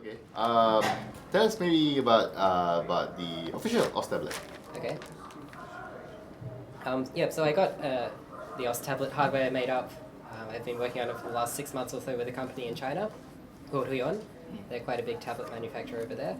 Okay. Tell us maybe about the official OS tablet. Okay. So I got the OS tablet hardware made up. I've been working on it for the last 6 months or so with a company in China called Huion. They're quite a big tablet manufacturer over there.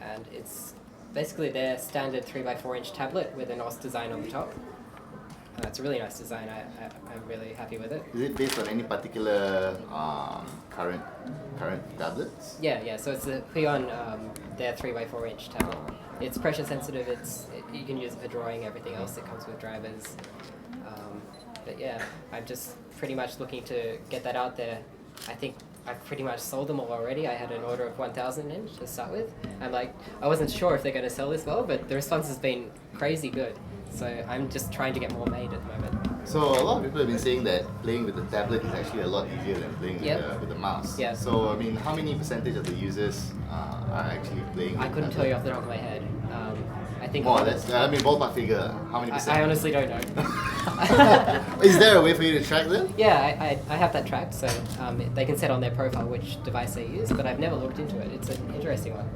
And it's basically their standard 3x4 inch tablet with an OS design on the top. It's a really nice design. I'm really happy with it. Is it based on any particular current tablets? Yeah. So it's the Huion, their 3x4 inch tablet. It's pressure sensitive. You can use it for drawing. Everything else that comes with drivers. But yeah, I'm just pretty much looking to get that out there. I think I've pretty much sold them all already. I had an order of 1,000 in to start with. I wasn't sure if they're going to sell this well, but the response has been crazy good. So I'm just trying to get more made at the moment. So a lot of people have been saying that playing with the tablet is actually a lot easier than playing with the mouse. Yeah. So I mean, how many percentage of the users are actually playing? I couldn't tell you off the top of my head. I think more or less. I mean, ballpark figure. How many percent? I honestly don't know. Is there a way for you to track them? Yeah, I have that tracked, so they can set on their profile which device they use, but I've never looked into it. It's an interesting one.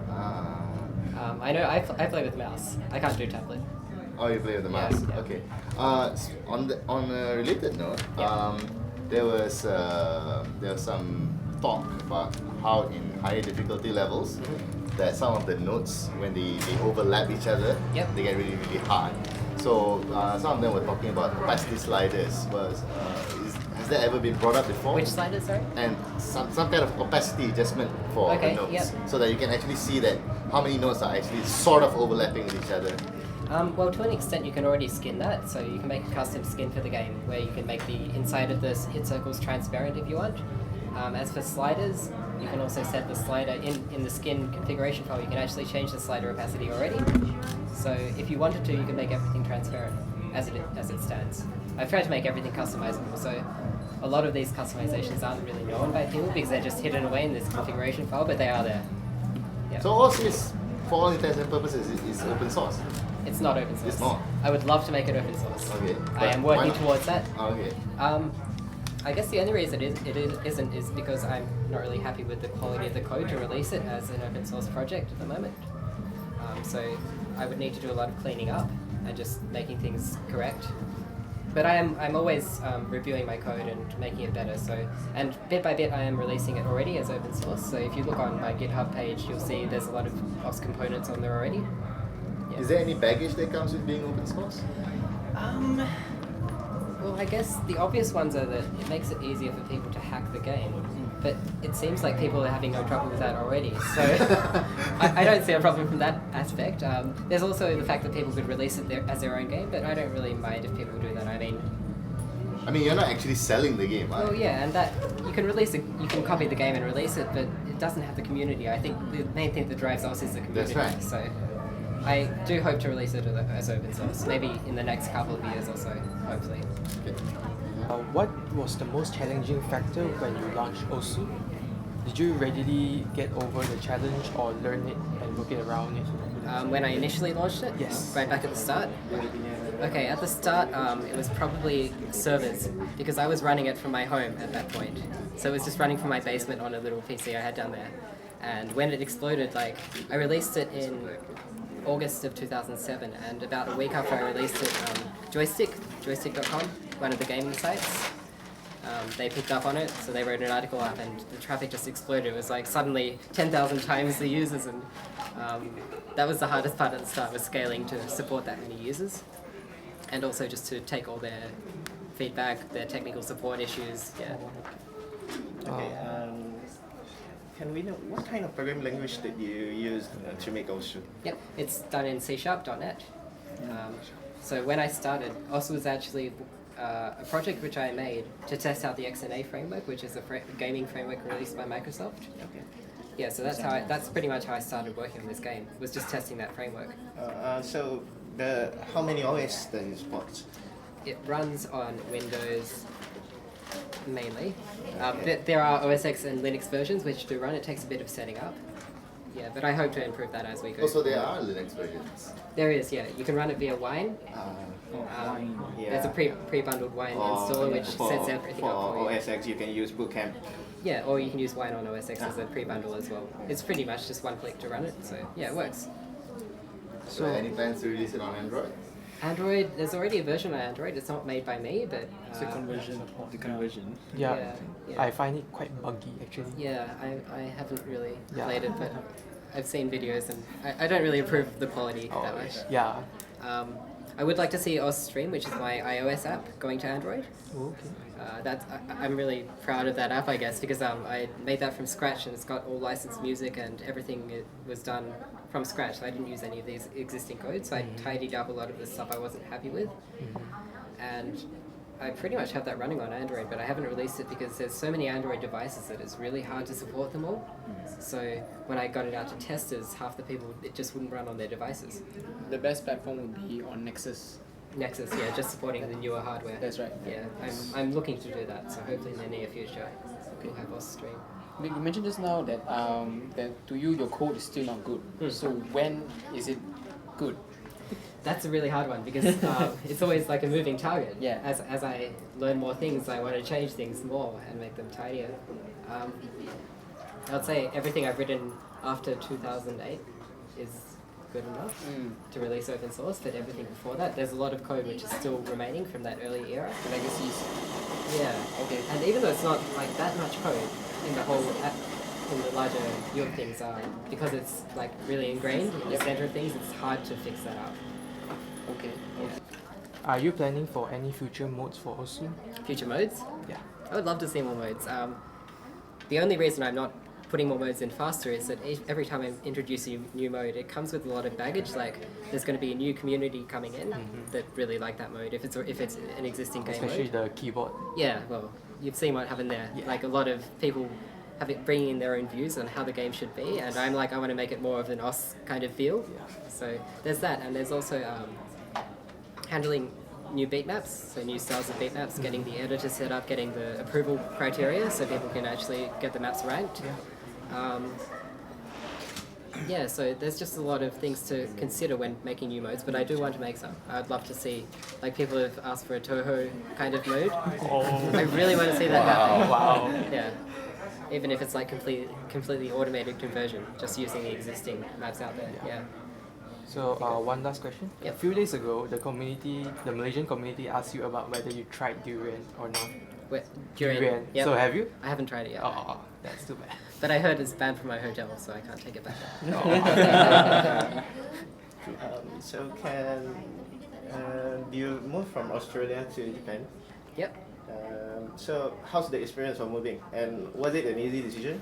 I know I play with mouse. I can't do tablet. Oh, you play with the mouse. Yeah. Okay. On a related note, there was some talk about how in higher difficulty levels that some of the notes, when they overlap each other, they get really, really hard. So some of them were talking about opacity sliders. Has that ever been brought up before? Which sliders, sorry? And some kind of opacity adjustment for the notes, so that you can actually see that how many notes are actually sort of overlapping with each other. Well, to an extent, you can already skin that, so you can make a custom skin for the game where you can make the inside of the hit circles transparent if you want. As for sliders, you can also set the slider in the skin configuration file. You can actually change the slider opacity already. So if you wanted to, you can make everything transparent as it stands. I've tried to make everything customizable, so a lot of these customizations aren't really known by people because they're just hidden away in this configuration file, but they are there. Yeah. So OS is, for all intents and purposes, is open source. It's not open source. It's not. I would love to make it open source. Okay. I am working towards that. Okay. I guess the only reason it isn't is because I'm not really happy with the quality of the code to release it as an open source project at the moment. So I would need to do a lot of cleaning up and just making things correct. But I'm always reviewing my code and making it better. And bit by bit I am releasing it already as open source. So if you look on my GitHub page, you'll see there's a lot of OS components on there already. Yeah. Is there any baggage that comes with being open source? Well, I guess the obvious ones are that it makes it easier for people to hack the game. But it seems like people are having no trouble with that already. So I don't see a problem from that aspect. There's also the fact that people could release it as their own game, but I don't really mind if people do that. I mean, you're not actually selling the game, right? Well, yeah, and that you can copy the game and release it, but it doesn't have the community. I think the main thing that drives us is the community. That's right. So I do hope to release it as open source, maybe in the next couple of years or so, hopefully. Okay. What was the most challenging factor when you launched OSU? Did you readily get over the challenge or learn it and work it around it? When I initially launched it? Yes. Right back at the start? Okay, at the start it was probably servers, because I was running it from my home at that point. So it was just running from my basement on a little PC I had down there. And when it exploded, I released it in August of 2007, and about a week after I released it, joystick.com, one of the gaming sites, they picked up on it, so they wrote an article up, and the traffic just exploded. It was suddenly 10,000 times the users, and that was the hardest part at the start, was scaling to support that many users, and also just to take all their feedback, their technical support issues. Yeah. Okay. Can we know what kind of programming language did you use to make OSU? Yep, it's done in C#.net. So when I started, OSU was actually a project which I made to test out the XNA framework, which is a gaming framework released by Microsoft. Okay. Yeah, so that's pretty much how I started working on this game, was just testing that framework. So how many OS does it support? It runs on Windows mainly. There are OS X and Linux versions which do run. It takes a bit of setting up. Yeah, but I hope to improve that as we go. Also, there are Linux versions. There is, yeah. You can run it via Wine. Yeah. There's a pre-bundled Wine installer which sets everything for up for you. OS X, you can use Bootcamp. Yeah, or you can use Wine on OS X as a pre-bundle as well. It's pretty much just one click to run it, so yeah, it works. So, any plans to release it on Android? Android, there's already a version on Android. It's not made by me, but It's a conversion of the conversion. Yeah, yeah. I find it quite buggy actually. Yeah, I haven't really Yeah. played it, but I've seen videos and I don't really approve the quality that much. Yeah. I would like to see Oz Stream, which is my iOS app, going to Android. Okay. I'm really proud of that app, I guess, because I made that from scratch and it's got all licensed music and everything was done from scratch. So I didn't use any of these existing codes. So I tidied up a lot of the stuff I wasn't happy with. And I pretty much have that running on Android, but I haven't released it because there's so many Android devices that it's really hard to support them all. So when I got it out to testers, half the people, it just wouldn't run on their devices. The best platform would be on Nexus. Nexus, yeah, just supporting the newer hardware. That's right. Yeah, I'm looking to do that, so hopefully in the near future we'll have Oz Stream. You mentioned just now that that to you your code is still not good. So when is it good? That's a really hard one because it's always like a moving target. Yeah. As I learn more things, I want to change things more and make them tidier. I'd say everything I've written after 2008 is good enough to release open source, but everything before that, there's a lot of code which is still remaining from that early era. The legacies. Yeah. Okay. And even though it's not like that much code in the whole app, in the larger view of things, because it's like really ingrained in the center of things, it's hard to fix that up. Okay. Are you planning for any future modes for Osu? Future modes? Yeah. I would love to see more modes. The only reason I'm not putting more modes in faster is that every time I introduce a new mode, it comes with a lot of baggage. Like there's going to be a new community coming in that really like that mode if it's an existing game Especially mode. the keyboard. Yeah, well, you've seen what happened there. Yeah. Like a lot of people bringing in their own views on how the game should be, and I'm like, I want to make it more of an OS kind of feel. Yeah. So there's that, and there's also handling new beat maps, so new styles of beat maps, getting the editor set up, getting the approval criteria so people can actually get the maps ranked. Yeah, so there's just a lot of things to consider when making new modes, but I do want to make some. I'd love to see, like people have asked for a Toho kind of mode. I really want to see that happen. Wow. Yeah, even if it's like completely automated conversion, just using the existing maps out there. Yeah. So one last question. Yep. A few days ago, the Malaysian community asked you about whether you tried durian or not. Durian. Yep. So have you? I haven't tried it yet. Oh, that's too bad. But I heard it's banned from my hotel, so I can't take it back. So can you move from Australia to Japan? Yep. So how's the experience of moving, and was it an easy decision?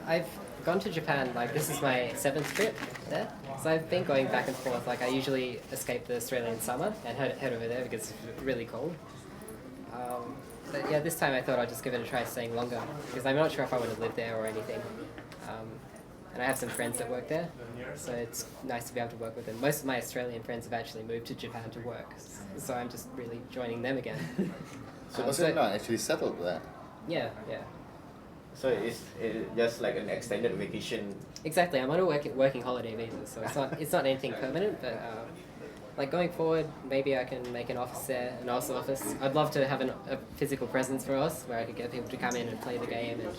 I've gone to Japan, like this is my 7th trip there. So I've been going back and forth, like I usually escape the Australian summer and head over there because it's really cold. But yeah, this time I thought I'd just give it a try staying longer because I'm not sure if I want to live there or anything. And I have some friends that work there, so it's nice to be able to work with them. Most of my Australian friends have actually moved to Japan to work, so I'm just really joining them again. So was it not actually settled there? Yeah, yeah. So it's just like an extended vacation. Exactly, I'm on a working holiday visa, so it's not anything permanent, but like going forward, maybe I can make an office there, an OS office. I'd love to have a physical presence for OS where I could get people to come in and play the game and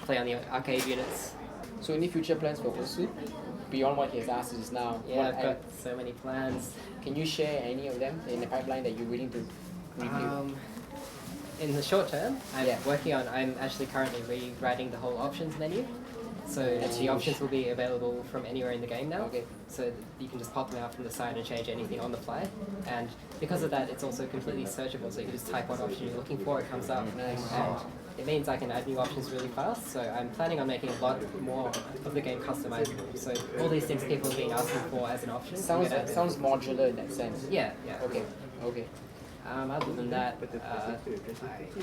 play on the arcade units. So any future plans for Osu beyond what he has asked just now? Yeah, I've got so many plans. Can you share any of them in the pipeline that you're willing to review? In the short term, I'm actually currently rewriting the whole options menu. So the options will be available from anywhere in the game now. Okay. So you can just pop them out from the side and change anything on the fly. And because of that, it's also completely searchable. So you can just type what option you're looking for, it comes up. Nice. And it means I can add new options really fast. So I'm planning on making a lot more of the game customizable. So all these things people have been asking for as an option. Sounds modular in that sense. Yeah, yeah. Okay. Other than that, I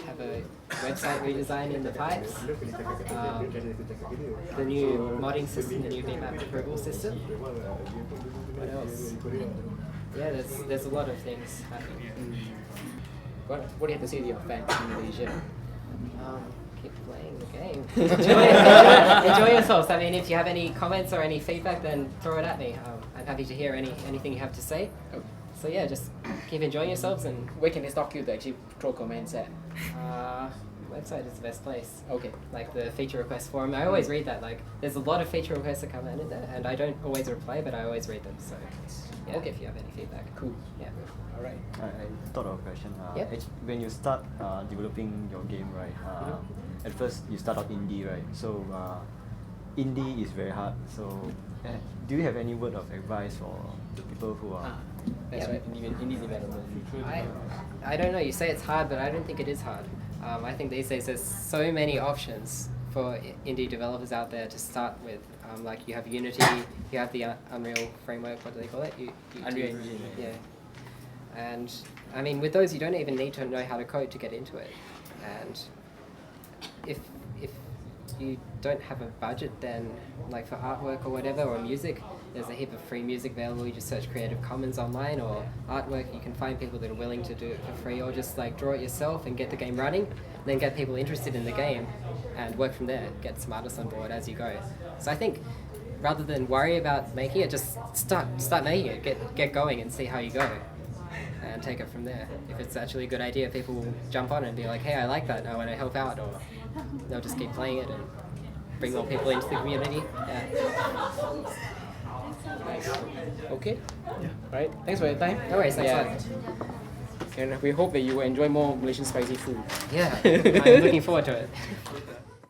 have a website redesign in the pipes, the new modding system, the new bitmap approval system. What else? Yeah, there's a lot of things happening. What do you have to say to your fans in Malaysia? keep playing the game. Enjoy yourselves. I mean, if you have any comments or any feedback, then throw it at me. I'm happy to hear anything you have to say. Okay. So yeah, just keep enjoying yourselves, and Where can they stalk you to actually throw comments at? website is the best place. Okay. Like the feature request forum, I always read that. Like, there's a lot of feature requests that come in there, and I don't always reply, but I always read them. So yeah, Okay. if you have any feedback, Cool. yeah. All right. I thought of a question. Yep. When you start developing your game, right? At first you start out indie, right? So indie is very hard. So do you have any word of advice for the people who are? That's Yeah. right. Indie development. I don't know. You say it's hard, but I don't think it is hard. I think these days there's so many options for indie developers out there to start with. Like you have Unity, you have the Unreal framework. What do they call it? Unreal Engine. Yeah. And I mean, with those, you don't even need to know how to code to get into it. And if you don't have a budget, then like for artwork or whatever, or music, there's a heap of free music available. You just search Creative Commons online, or artwork. You can find people that are willing to do it for free, or just like draw it yourself and get the game running, then get people interested in the game and work from there. Get some artists on board as you go. So I think rather than worry about making it, just start making it. Get going and see how you go, and take it from there. If it's actually a good idea, people will jump on it and be like, hey, I like that, I want to help out, or they'll just keep playing it and bring more people into the community. Yeah. Nice. Okay. Yeah. Right. Thanks for your time. No worries, thanks a Yeah. lot. And we hope that you will enjoy more Malaysian spicy food. Yeah, I'm looking forward to it.